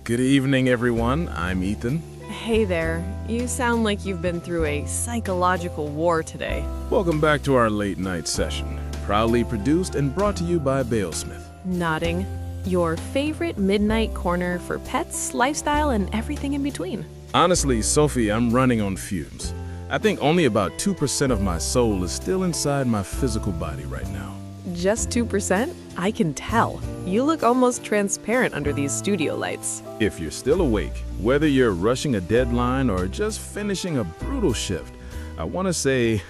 Good evening, everyone. I'm Ethan. Hey there. You sound like you've been through a psychological war today. Welcome back to our late night session. Proudly produced and brought to you by BaleSmyth. Nodding. Your favorite midnight corner for pets, lifestyle, and everything in between. Honestly, Sophie, I'm running on fumes. I think only about 2% of my soul is still inside my physical body right now. Just 2%? I can tell. You look almost transparent under these studio lights. If you're still awake, whether you're rushing a deadline or just finishing a brutal shift, I want to say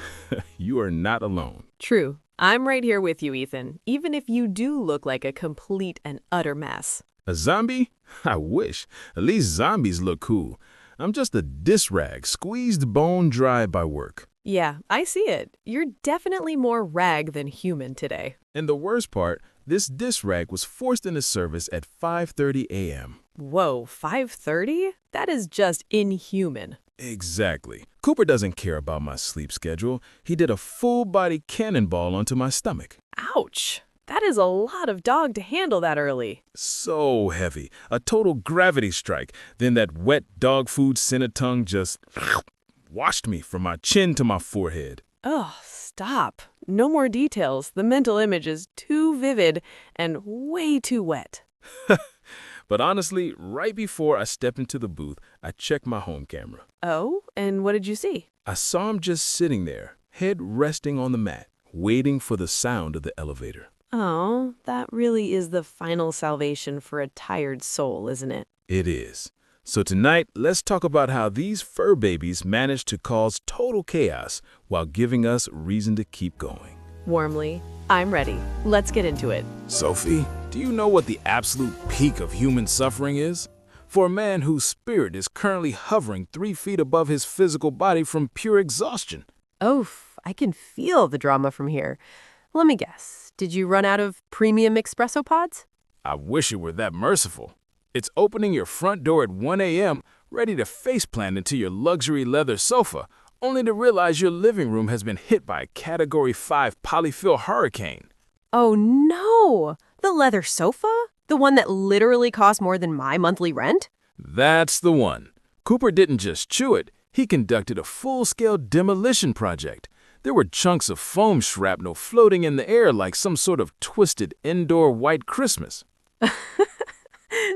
you are not alone. True. I'm right here with you, Ethan, even if you do look like a complete and utter mess. A zombie? I wish. At least zombies look cool. I'm just a dish rag, squeezed bone dry by work. Yeah, I see it. You're definitely more rag than human today. And the worst part, this dish rag was forced into service at 5:30 a.m. Whoa, 5:30? That is just inhuman. Exactly. Cooper doesn't care about my sleep schedule. He did a full-body cannonball onto my stomach. Ouch. That is a lot of dog to handle that early. So heavy. A total gravity strike. Then that wet dog food scented tongue just washed me from my chin to my forehead. Oh, stop. No more details. The mental image is too vivid and way too wet. But honestly, right before I stepped into the booth, I checked my home camera. Oh, and what did you see? I saw him just sitting there, head resting on the mat, waiting for the sound of the elevator. Oh, that really is the final salvation for a tired soul, isn't it? It is. So tonight, let's talk about how these fur babies manage to cause total chaos while giving us reason to keep going. Warmly, I'm ready. Let's get into it. Sophie, do you know what the absolute peak of human suffering is? For a man whose spirit is currently hovering 3 feet above his physical body from pure exhaustion. Oof, I can feel the drama from here. Let me guess. Did you run out of premium espresso pods? I wish it were that merciful. It's opening your front door at 1 a.m., ready to faceplant into your luxury leather sofa, only to realize your living room has been hit by a Category 5 polyfill hurricane. Oh no! The leather sofa? The one that literally cost more than my monthly rent? That's the one. Cooper didn't just chew it, he conducted a full-scale demolition project. There were chunks of foam shrapnel floating in the air like some sort of twisted indoor white Christmas.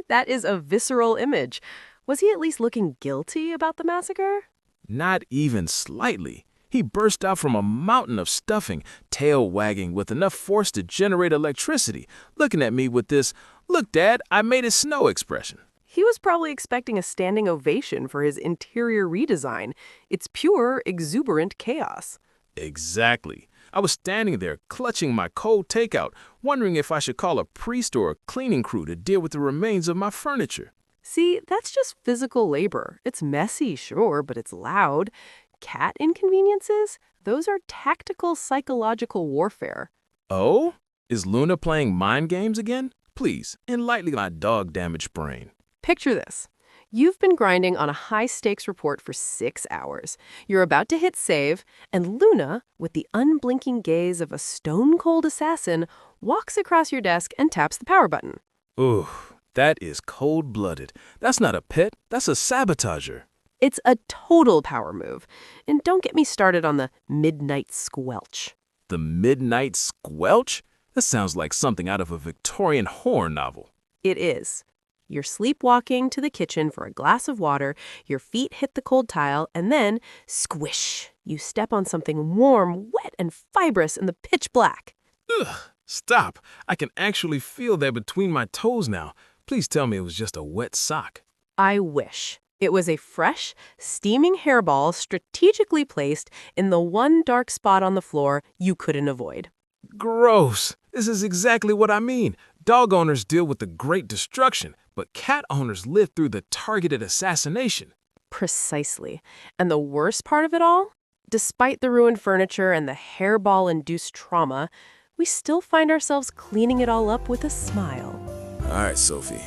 That is a visceral image. Was he at least looking guilty about the massacre? Not even slightly. He burst out from a mountain of stuffing, tail wagging with enough force to generate electricity, looking at me with this, "Look, Dad, I made it snow" expression. He was probably expecting a standing ovation for his interior redesign. It's pure, exuberant chaos. Exactly. I was standing there, clutching my cold takeout, wondering if I should call a priest or a cleaning crew to deal with the remains of my furniture. See, that's just physical labor. It's messy, sure, but it's loud. Cat inconveniences? Those are tactical psychological warfare. Oh? Is Luna playing mind games again? Please, enlighten my dog-damaged brain. Picture this. You've been grinding on a high-stakes report for 6 hours. You're about to hit save, and Luna, with the unblinking gaze of a stone-cold assassin, walks across your desk and taps the power button. Ooh, that is cold-blooded. That's not a pet, that's a sabotager. It's a total power move. And don't get me started on the midnight squelch. The midnight squelch? That sounds like something out of a Victorian horror novel. It is. You're sleepwalking to the kitchen for a glass of water, your feet hit the cold tile, and then, squish, you step on something warm, wet, and fibrous in the pitch black. Ugh, stop. I can actually feel that between my toes now. Please tell me it was just a wet sock. I wish. It was a fresh, steaming hairball strategically placed in the one dark spot on the floor you couldn't avoid. Gross. This is exactly what I mean. Dog owners deal with the great destruction, but cat owners live through the targeted assassination. Precisely. And the worst part of it all? Despite the ruined furniture and the hairball-induced trauma, we still find ourselves cleaning it all up with a smile. All right, Sophie.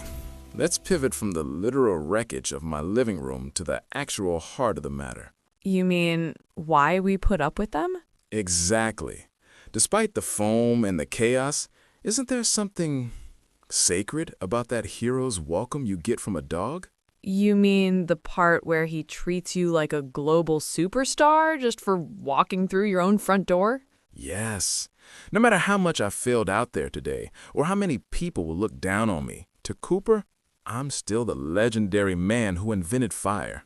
Let's pivot from the literal wreckage of my living room to the actual heart of the matter. You mean why we put up with them? Exactly. Despite the foam and the chaos, isn't there something Sacred about that hero's welcome you get from a dog? You mean the part where he treats you like a global superstar just for walking through your own front door? Yes. No matter how much I failed out there today, or how many people will look down on me, to Cooper, I'm still the legendary man who invented fire.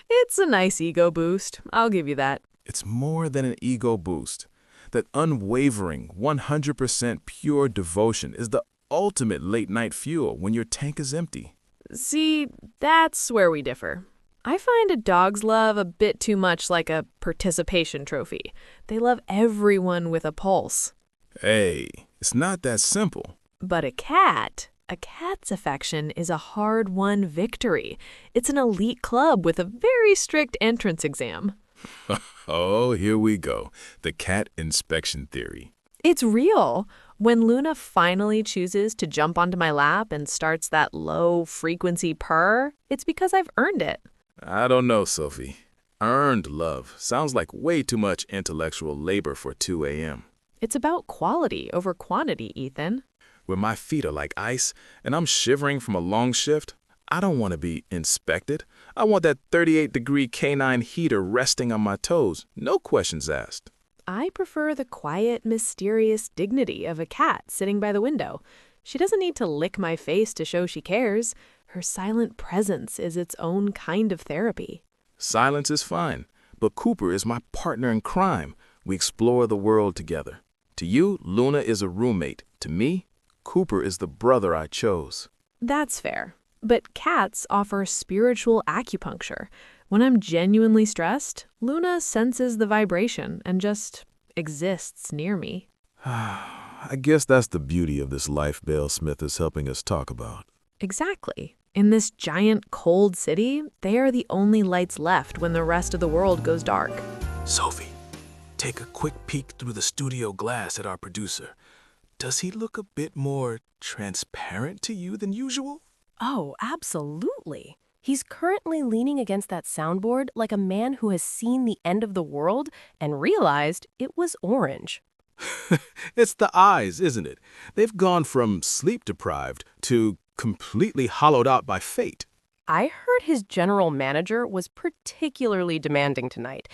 It's a nice ego boost. I'll give you that. It's more than an ego boost. That unwavering, 100% pure devotion is the ultimate late-night fuel when your tank is empty. See, that's where we differ. I find a dog's love a bit too much like a participation trophy. They love everyone with a pulse. Hey, it's not that simple. But a cat's affection is a hard-won victory. It's an elite club with a very strict entrance exam. Oh, here we go. The cat inspection theory. It's real. When Luna finally chooses to jump onto my lap and starts that low-frequency purr, it's because I've earned it. I don't know, Sophie. Earned love sounds like way too much intellectual labor for 2 a.m. It's about quality over quantity, Ethan. When my feet are like ice and I'm shivering from a long shift, I don't want to be inspected. I want that 38-degree canine heater resting on my toes, no questions asked. I prefer the quiet, mysterious dignity of a cat sitting by the window. She doesn't need to lick my face to show she cares. Her silent presence is its own kind of therapy. Silence is fine, but Cooper is my partner in crime. We explore the world together. To you, Luna is a roommate. To me, Cooper is the brother I chose. That's fair. But cats offer spiritual acupuncture. When I'm genuinely stressed, Luna senses the vibration and just exists near me. I guess that's the beauty of this life BaleSmyth is helping us talk about. Exactly. In this giant, cold city, they are the only lights left when the rest of the world goes dark. Sophie, take a quick peek through the studio glass at our producer. Does he look a bit more transparent to you than usual? Oh, absolutely. He's currently leaning against that soundboard like a man who has seen the end of the world and realized it was orange. It's the eyes, isn't it? They've gone from sleep-deprived to completely hollowed out by fate. I heard his general manager was particularly demanding tonight.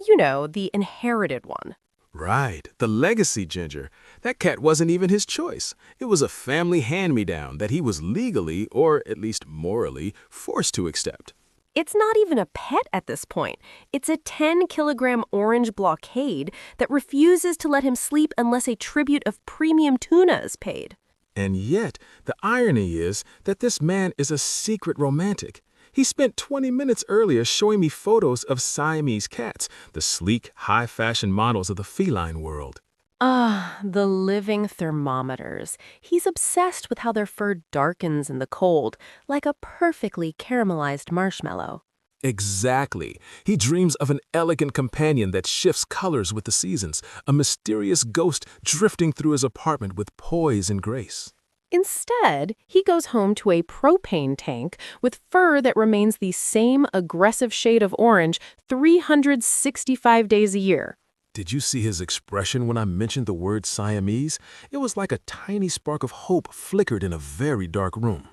You know, the inherited one. Right, the legacy ginger. That cat wasn't even his choice. It was a family hand-me-down that he was legally, or at least morally, forced to accept. It's not even a pet at this point. It's a 10-kilogram orange blockade that refuses to let him sleep unless a tribute of premium tuna is paid. And yet, the irony is that this man is a secret romantic. He spent 20 minutes earlier showing me photos of Siamese cats, the sleek, high-fashion models of the feline world. Ah, the living thermometers. He's obsessed with how their fur darkens in the cold, like a perfectly caramelized marshmallow. Exactly. He dreams of an elegant companion that shifts colors with the seasons, a mysterious ghost drifting through his apartment with poise and grace. Instead, he goes home to a propane tank with fur that remains the same aggressive shade of orange 365 days a year. Did you see his expression when I mentioned the word Siamese? It was like a tiny spark of hope flickered in a very dark room.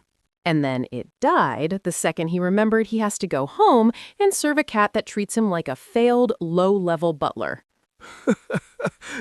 And then it died the second he remembered he has to go home and serve a cat that treats him like a failed, low-level butler.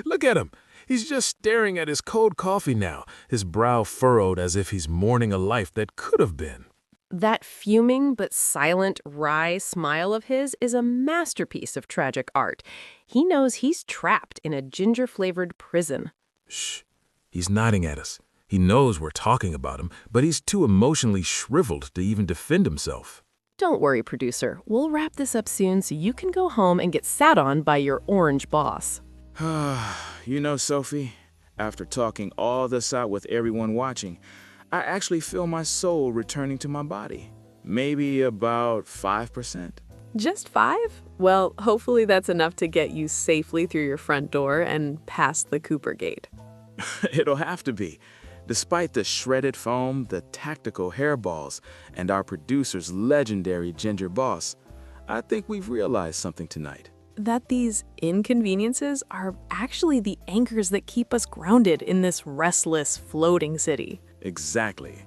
Look at him. He's just staring at his cold coffee now, his brow furrowed as if he's mourning a life that could have been. That fuming but silent, wry smile of his is a masterpiece of tragic art. He knows he's trapped in a ginger-flavored prison. Shh. He's nodding at us. He knows we're talking about him, but he's too emotionally shriveled to even defend himself. Don't worry, producer. We'll wrap this up soon so you can go home and get sat on by your orange boss. You know, Sophie, after talking all this out with everyone watching, I actually feel my soul returning to my body. Maybe about 5%. Just 5? Well, hopefully that's enough to get you safely through your front door and past the Cooper gate. It'll have to be. Despite the shredded foam, the tactical hairballs, and our producer's legendary ginger boss, I think we've realized something tonight. that these inconveniences are actually the anchors that keep us grounded in this restless, floating city. Exactly.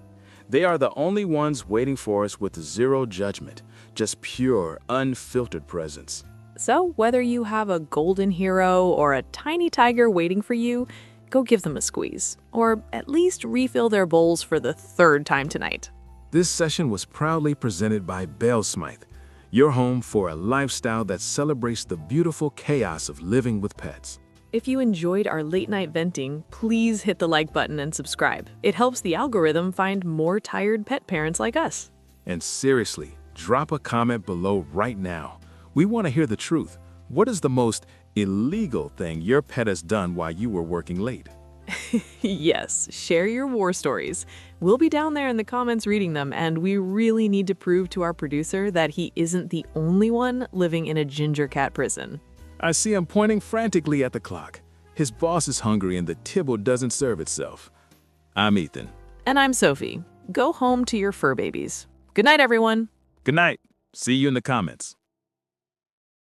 They are the only ones waiting for us with zero judgment, just pure, unfiltered presence. So whether you have a golden hero or a tiny tiger waiting for you, go give them a squeeze, or at least refill their bowls for the third time tonight. This session was proudly presented by BaleSmyth, your home for a lifestyle that celebrates the beautiful chaos of living with pets. If you enjoyed our late night venting, please hit the like button and subscribe. It helps the algorithm find more tired pet parents like us. And seriously, drop a comment below right now. We want to hear the truth. What is the most illegal thing your pet has done while you were working late? Yes, share your war stories. We'll be down there in the comments reading them, and we really need to prove to our producer that he isn't the only one living in a ginger cat prison. I see him pointing frantically at the clock. His boss is hungry and the table doesn't serve itself. I'm Ethan. And I'm Sophie. Go home to your fur babies. Good night, everyone. Good night. See you in the comments.